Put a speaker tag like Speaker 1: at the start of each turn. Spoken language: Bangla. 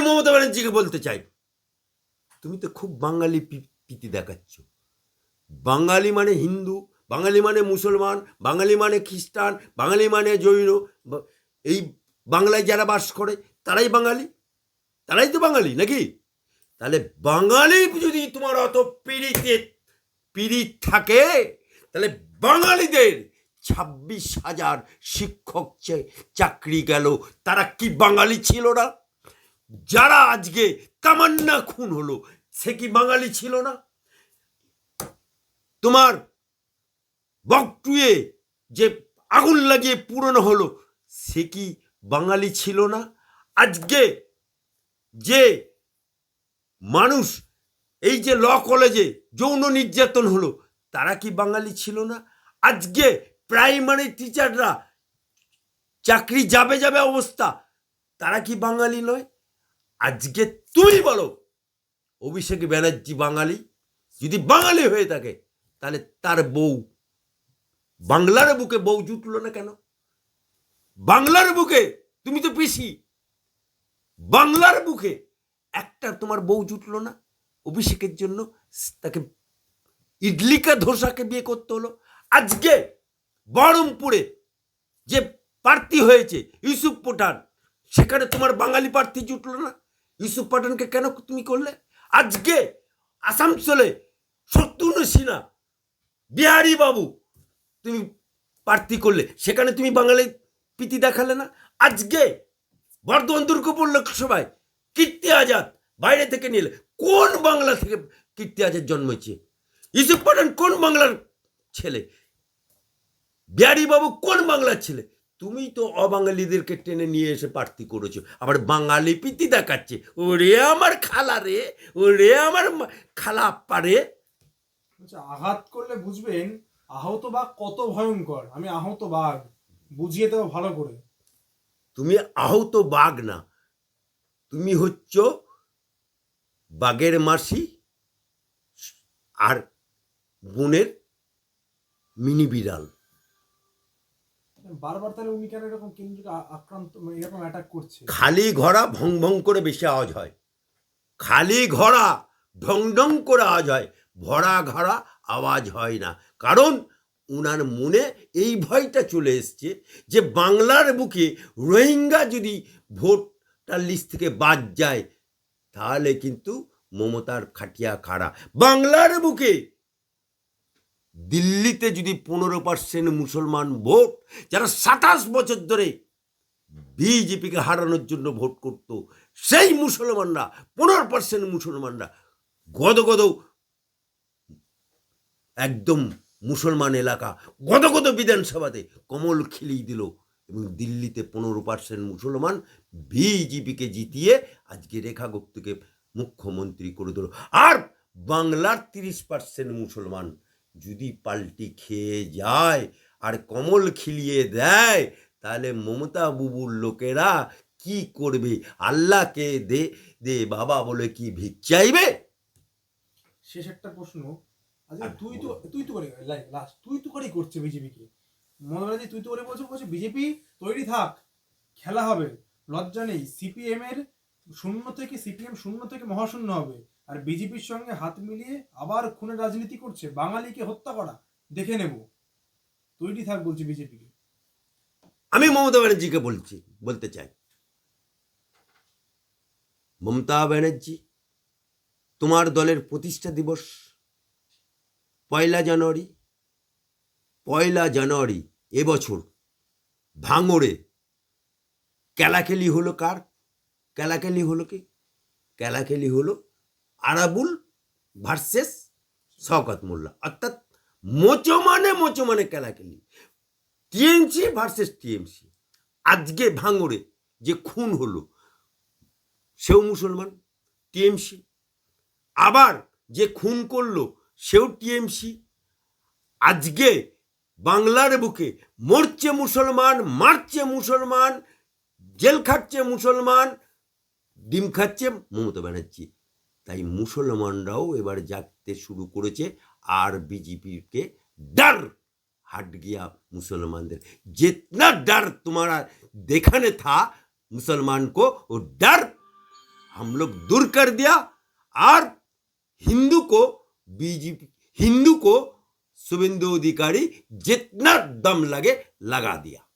Speaker 1: মমতা ব্যানার্জিকে বলতে চাই, তুমি তো খুব বাঙালি প্রীতি দেখাচ্ছ। বাঙালি মানে হিন্দু, বাঙালি মানে মুসলমান, বাঙালি মানে খ্রিস্টান, বাঙালি মানে জৈন, এই বাংলায় যারা বাস করে তারাই বাঙালি, তারাই তো বাঙালি নাকি? তাহলে বাঙালি যদি তোমার অত পীড়িত থাকে, তাহলে বাঙালিদের 26,000 শিক্ষক চাকরি গেল, তারা কি বাঙালি ছিল না? যারা আজকে তামান্না খুন হলো, সে কি বাঙালি ছিল না? তোমার বকটুয়ে যে আগুন লাগিয়ে পুরনো হলো, সে কি বাঙালি ছিল না? আজকে যে মানুষ এই যে ল কলেজে যৌন নির্যাতন হলো, তারা কি বাঙালি ছিল না? আজকে প্রাইমারি টিচাররা চাকরি যাবে যাবে অবস্থা, তারা কি বাঙালি নয়? আজকে তুমি বলো অভিষেক ব্যানার্জি বাঙালি? যদি বাঙালি হয়ে থাকে তাহলে তার বউ বাংলার বুকে বউ জুটলো না কেন? বাংলার বুকে তুমি তো পিসি, বাংলার বুকে একটা তোমার বউ জুটলো না? অভিষেকের জন্য তাকে ইডলিকা ধোসাকে বিয়ে করতে হলো। আজকে বহরমপুরে যে প্রার্থী হয়েছে ইউসুফ পাঠান, সেখানে তোমার বাঙালি প্রার্থী জুটলো না? ইউসুফ পাঠানকে কেন তুমি করলে? আজকে আসানসোলে শত্রুঘ্ন সিনহা, বিহারী বাবু তুমি প্রার্থী করলে, সেখানে তুমি বাঙালি প্রীতি দেখালে না? আজকে বর্ধমান দুর্গাপুর লোকসভায় কীর্তি আজাদ বাইরে থেকে নিলে, কোন বাংলা থেকে কীর্তি আজাদ জন্মেছে? ইউসুফ পাঠান কোন বাংলার ছেলে? বিহারী বাবু কোন বাংলার ছেলে? তুমি তো অবাঙালিদেরকে টেনে নিয়ে এসে প্রার্থী করেছো, আবার বাঙালি প্রীতি দেখাচ্ছে। ওরে আমার খালা রে, ওরে আমার খালা আপ্পা রে।
Speaker 2: আঘাত করলে বুঝবেন আহত বাঘ কত ভয়ঙ্কর। আমি আহত বাঘ, বুঝিয়ে দেবো ভালো করে।
Speaker 1: তুমি আহত বাঘ না, তুমি হচ্ছ বাঘের মাসি আর বনের মিনি বিড়াল।
Speaker 2: বারবার তাহলে উনি কেন এরকম কেন্দ্রকে আক্রান্ত, মানে এরকম অ্যাটাক করছে?
Speaker 1: খালি ঘোড়া ভং ভং করে বেশি আওয়াজ হয়, খালি ঘোড়া ঢং ঢং করে আওয়াজ হয়, ভরা ঘোড়া আওয়াজ হয় না। কারণ উনার মনে এই ভয়টা চলে এসছে যে বাংলার বুকে রোহিঙ্গা যদি ভোটার লিস্ট থেকে বাদ যায়, তাহলে কিন্তু মমতার খাটিয়া খাড়া। বাংলার বুকে দিল্লিতে যদি 15% মুসলমান ভোট, যারা 27 বছর ধরে বিজেপিকে হারানোর জন্য ভোট করত, সেই মুসলমানরা 15% মুসলমানরা গদগদ একদম মুসলমান এলাকা গদগদ বিধানসভাতে কমল খিলিয়ে দিল, এবং দিল্লিতে 15% মুসলমান বিজেপিকে জিতিয়ে আজকে রেখা গুপ্তকে মুখ্যমন্ত্রী করে দিল। আর বাংলার 30% মুসলমান যদি পাল্টি খেয়ে যায় আর কমল খিলিয়ে দেয়, তাহলে মমতা বুবুর লোকেরা কি করবে? আল্লাহকে দে দে বাবা বলে কি ভিক চাইবে?
Speaker 2: শেষ একটা প্রশ্ন, আচ্ছা তুই তো করে লাস্ট তুই তো করেই করছে বিজেপিকে। মনে হয় যে তুই তো করে বলছে বিজেপি তৈরি থাক, খেলা হবে, লজ্জা নেই। সিপিএম শূন্য থেকে মহাশূন্য হবে, আর বিজেপির সঙ্গে হাত মিলিয়ে আবার খুনের রাজনীতি করছে, বাঙালিকে হত্যা করা দেখে নেব। তৈরি থাক বলছে বিজেপিকে।
Speaker 1: আমি মমতা ব্যানার্জিকে বলতে চাই, মমতা ব্যানার্জি, তোমার দলের প্রতিষ্ঠা দিবস 1 জানুয়ারি এবছর ভাঙড়ে কেলাকেলি হলো। কার কেলাকেলি হলো? কি কেলাকেলি হলো? আরাবুল ভার্সেস শওকত মোল্লা, অর্থাৎ মোচো মানে কেলাকেলি, টিএমসি ভার্সেস টিএমসি। আজকে ভাঙড়ে যে খুন হলো, সেও মুসলমান, টিএমসি। আবার যে খুন করলো, সেও টিএমসি। আজকে বাংলার বুকে মরছে মুসলমান, মারছে মুসলমান, জেল খাচ্ছে মুসলমান, ডিম খাচ্ছে মমতা ব্যানার্জি। তাই মুসলমানরাও এবার জাগতে শুরু করেছে, আর বিজেপিকে डर हट गया मुसलमानদের। जितना डर तुम्हारा देखाने था मुसलमान को, वो डर हम लोग दूर कर दिया और हिंदू को शुभेंदु अधिकारी जितना दम लगे लगा दिया।